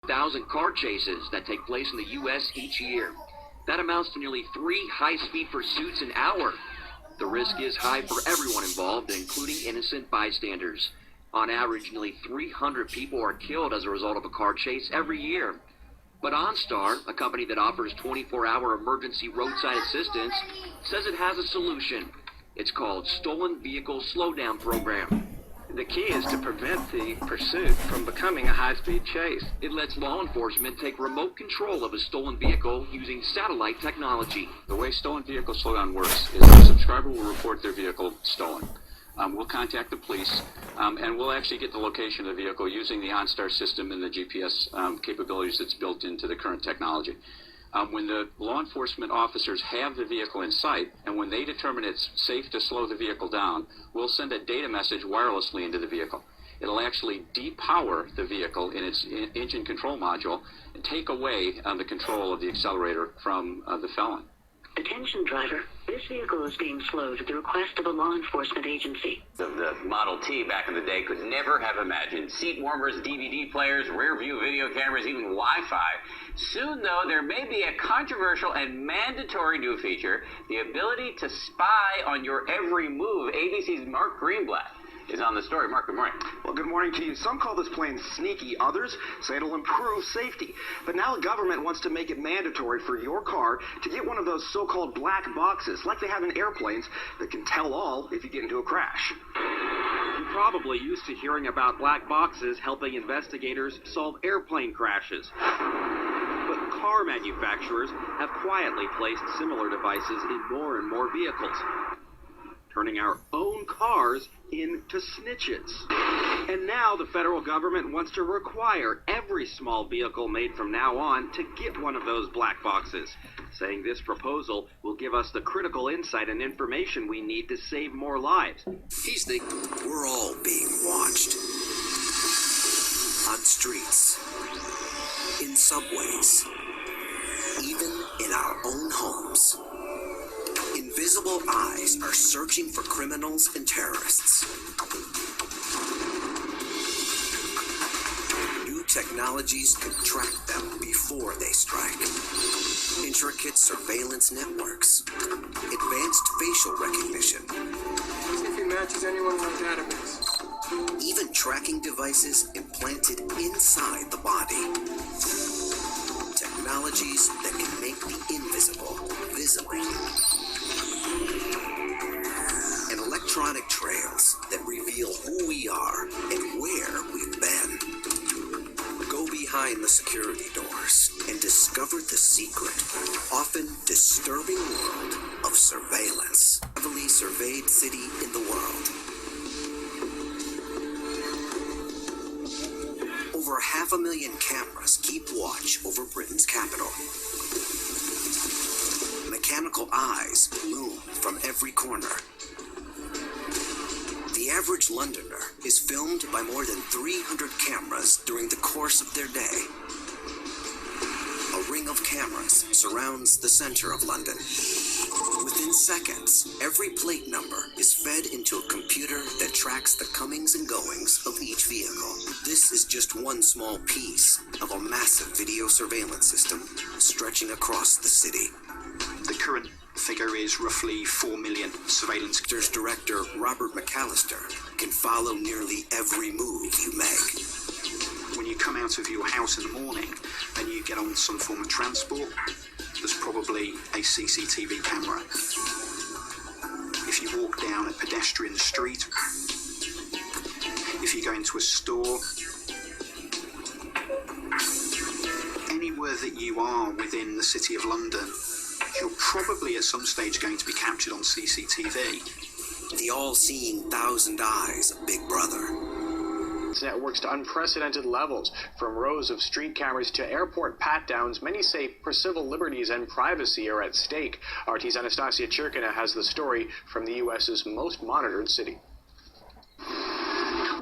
1,000 car chases that take place in the U.S. each year. That amounts to nearly 3 high-speed pursuits an hour. The risk is high for everyone involved, including innocent bystanders. On average, nearly 300 people are killed as a result of a car chase every year. But OnStar, a company that offers 24-hour emergency roadside assistance, says it has a solution. It's called Stolen Vehicle Slowdown Program. The key is to prevent the pursuit from becoming a high-speed chase. It lets law enforcement take remote control of a stolen vehicle using satellite technology. The way stolen vehicle slowdown works is the subscriber will report their vehicle stolen. We'll contact the police, and we'll actually get the location of the vehicle using the OnStar system and the GPS capabilities that's built into the current technology. When the law enforcement officers have the vehicle in sight, and when they determine it's safe to slow the vehicle down, we'll send a data message wirelessly into the vehicle. It'll actually depower the vehicle in its engine control module and take away the control of the accelerator from the felon. Attention driver, this vehicle is being slowed at the request of a law enforcement agency. The Model T back in the day could never have imagined seat warmers, DVD players, rear view video cameras, even Wi-Fi. Soon, though, there may be a controversial and mandatory new feature, the ability to spy on your every move. ABC's Mark Greenblatt is on the story. Mark, good morning. Well, good morning to you. Some call this plan sneaky. Others say it'll improve safety. But now the government wants to make it mandatory for your car to get one of those so-called black boxes, like they have in airplanes, that can tell all if you get into a crash. You're probably used to hearing about black boxes helping investigators solve airplane crashes. But car manufacturers have quietly placed similar devices in more and more vehicles, turning our own cars into snitches. And now the federal government wants to require every small vehicle made from now on to get one of those black boxes, saying this proposal will give us the critical insight and information we need to save more lives. He's thinking we're all being watched. On streets, in subways, even in our own homes. Invisible eyes are searching for criminals and terrorists. New technologies can track them before they strike. Intricate surveillance networks. Advanced facial recognition. See if he matches anyone in our database. Even tracking devices implanted inside the body. Technologies that can make the invisible visible. And electronic trails that reveal who we are and where we've been. Go behind the security doors and discover the secret, often disturbing world of surveillance. Heavily surveyed city in the world. Over 500,000 cameras keep watch over Britain's capital. Mechanical eyes loom from every corner. The average Londoner is filmed by more than 300 cameras during the course of their day. A ring of cameras surrounds the center of London. Within seconds, every plate number is fed into a computer that tracks the comings and goings of each vehicle. This is just one small piece of a massive video surveillance system stretching across the city. The current figure is roughly 4 million surveillance. There's director Robert McAllister can follow nearly every move you make. When you come out of your house in the morning and you get on some form of transport, there's probably a CCTV camera. If you walk down a pedestrian street, if you go into a store, anywhere that you are within the City of London, you're probably at some stage going to be captured on CCTV. The all-seeing thousand eyes of Big Brother. Networks to unprecedented levels, from rows of street cameras to airport pat-downs. Many say for civil liberties and privacy are at stake. RT's Anastasia Chirkina has the story from the U.S.'s most monitored city.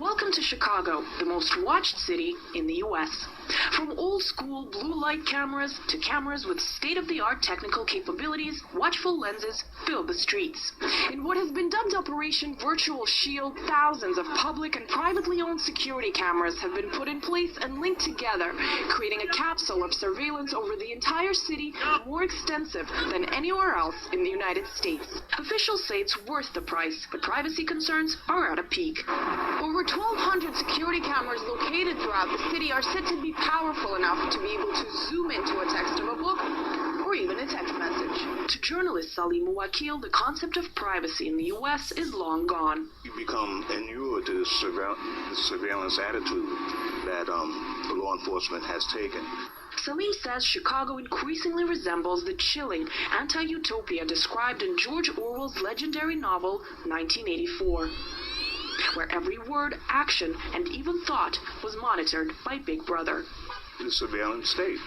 Welcome to Chicago, the most watched city in the U.S. From old-school blue light cameras to cameras with state-of-the-art technical capabilities, watchful lenses fill the streets. In what has been dubbed Operation Virtual Shield, thousands of public and privately owned security cameras have been put in place and linked together, creating a capsule of surveillance over the entire city more extensive than anywhere else in the United States. Officials say it's worth the price, but privacy concerns are at a peak. Over 1,200 security cameras located throughout the city are said to be powerful enough to be able to zoom into a text of a book or even a text message. To journalist Salim Wakil, the concept of privacy in the U.S. is long gone. You become inured to the surveillance attitude that the law enforcement has taken. Salim says Chicago increasingly resembles the chilling anti-utopia described in George Orwell's legendary novel 1984, where every word, action, and even thought was monitored by Big Brother. The surveillance state.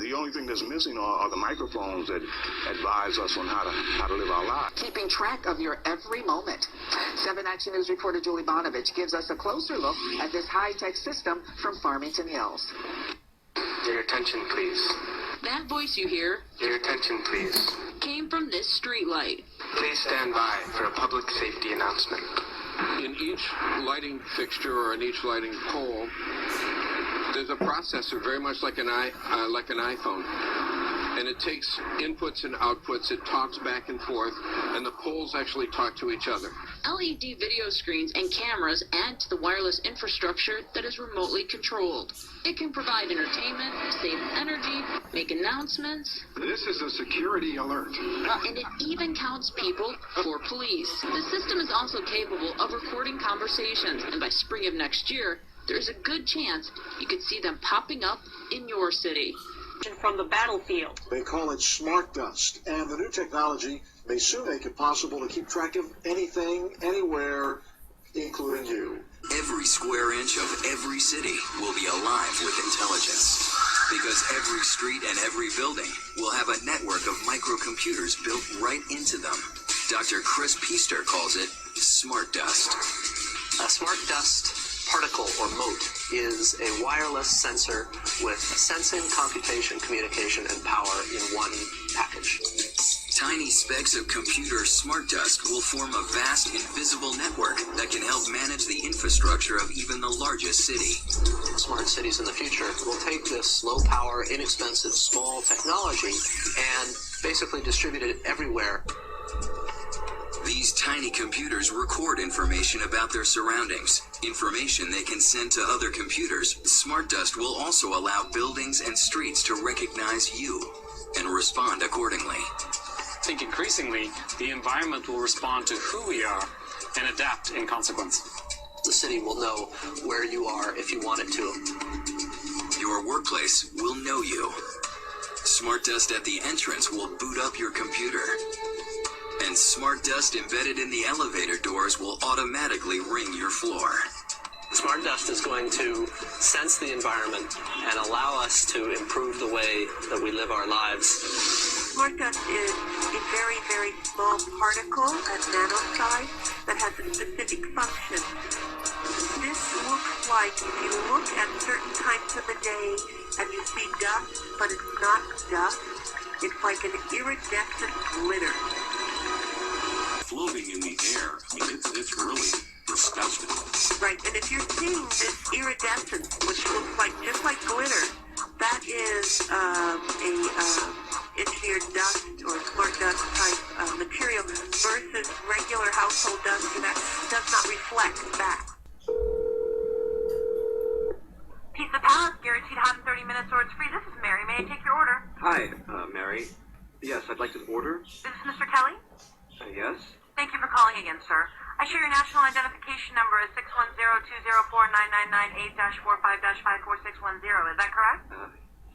The only thing that's missing are the microphones that advise us on how to live our lives. Keeping track of your every moment. 7 Action News reporter Julie Bonovich gives us a closer look at this high-tech system from Farmington Hills. Your attention, please. That voice you hear, Your attention, please. came from this streetlight. Please stand by for a public safety announcement. In each lighting fixture or in each lighting pole, there's a processor very much like an iPhone. And it takes inputs and outputs, it talks back and forth, and the poles actually talk to each other. LED video screens and cameras add to the wireless infrastructure that is remotely controlled. It can provide entertainment, save energy, make announcements. This is a security alert. And it even counts people for police. The system is also capable of recording conversations, and by spring of next year, there's a good chance you could see them popping up in your city. From the battlefield. They call it smart dust, and the new technology may soon make it possible to keep track of anything, anywhere, including you. Every square inch of every city will be alive with intelligence. Because every street and every building will have a network of microcomputers built right into them. Dr. Chris Peaster calls it smart dust. A smart dust particle or mote is a wireless sensor with sensing, computation, communication, and power in one package. Tiny specks of computer smart dust will form a vast invisible network that can help manage the infrastructure of even the largest city. Smart cities in the future will take this low power, inexpensive, small technology and basically distribute it everywhere. These tiny computers record information about their surroundings, information they can send to other computers. Smart dust will also allow buildings and streets to recognize you and respond accordingly. I think increasingly, the environment will respond to who we are and adapt in consequence. The city will know where you are if you want it to. Your workplace will know you. Smart dust at the entrance will boot up your computer. And smart dust embedded in the elevator doors will automatically ring your floor. Smart dust is going to sense the environment and allow us to improve the way that we live our lives. Smart dust is a very, very small particle at nanosize that has a specific function. This looks like, if you look at certain times of the day and you see dust, but it's not dust, it's like an iridescent glitter. Floating in the air. I mean, it's really disgusting. Right, and if you're seeing this iridescence, which looks like just like glitter, that is engineered dust or smart dust type material versus regular household dust that does not reflect back. Pizza Palace, guaranteed hot in 30 minutes or it's free. This is Mary. May I take your order? Hi, Mary. Yes, I'd like to order. Is this Mr. Kelly? Yes? Thank you for calling again, sir. I show your national identification number as 610-204-999-8-45-5461. Is that correct?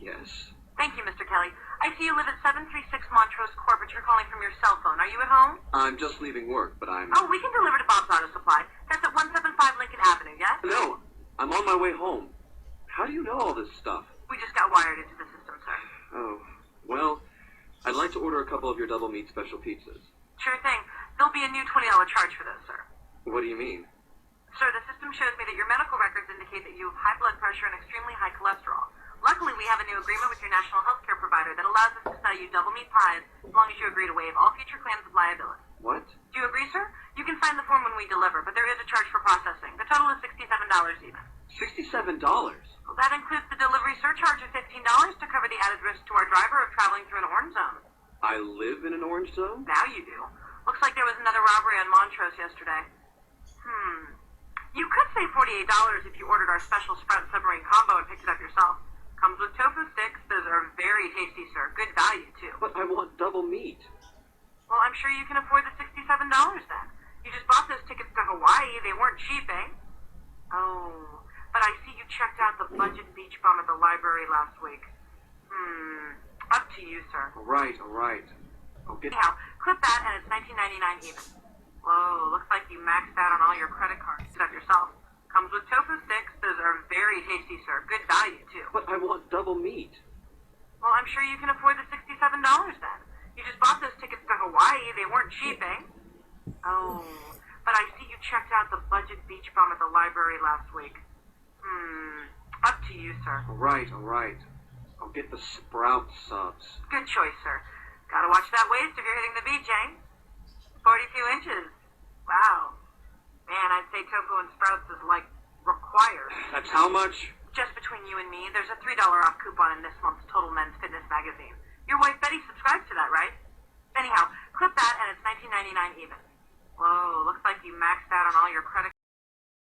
Yes. Thank you, Mr. Kelly. I see you live at 736 Montrose Court, but you're calling from your cell phone. Are you at home? I'm just leaving work, but I'm... Oh, we can deliver to Bob's Auto Supply. That's at 175 Lincoln Avenue, yes? No, I'm on my way home. How do you know all this stuff? We just got wired into the system, sir. Oh, well, I'd like to order a couple of your double meat special pizzas. Sure thing. There'll be a new $20 charge for those, sir. What do you mean? Sir, the system shows me that your medical records indicate that you have high blood pressure and extremely high cholesterol. Luckily, we have a new agreement with your national health care provider that allows us to sell you double meat pies as long as you agree to waive all future claims of liability. What? Do you agree, sir? You can sign the form when we deliver, but there is a charge for processing. The total is $67 even. $67? Well, that includes the delivery surcharge of $15 to cover the added risk to our driver of traveling through an orange zone. I live in an orange zone? Now you do. Looks like there was another robbery on Montrose yesterday. You could save $48 if you ordered our special Sprout Submarine combo and picked it up yourself. Comes with tofu sticks. Those are very tasty, sir. Good value, too. But I want double meat. Well, I'm sure you can afford the $67 then. You just bought those tickets to Hawaii. They weren't cheap, eh? Oh, but I see you checked out the budget beach bum at the library last week. Up to you, sir. All right. Anyhow, clip that and it's $19.99 even. Whoa, looks like you maxed out on all your credit cards. Pick it up yourself. Comes with tofu sticks. Those are very tasty, sir. Good value, too. But I want double meat. Well, I'm sure you can afford the $67 then. You just bought those tickets to Hawaii. They weren't cheap, eh? Oh, but I see you checked out the budget beach bum at the library last week. Up to you, sir. All right. I'll get the Sprout subs. Good choice, sir. Gotta watch that waist if you're hitting the beach, eh? 42 inches. Wow. Man, I'd say tofu and sprouts is like required. That's how much? Just between you and me, there's a $3 off coupon in this month's Total Men's Fitness magazine. Your wife Betty subscribes to that, right? Anyhow, clip that and it's $19.99 even. Whoa, looks like you maxed out on all your credit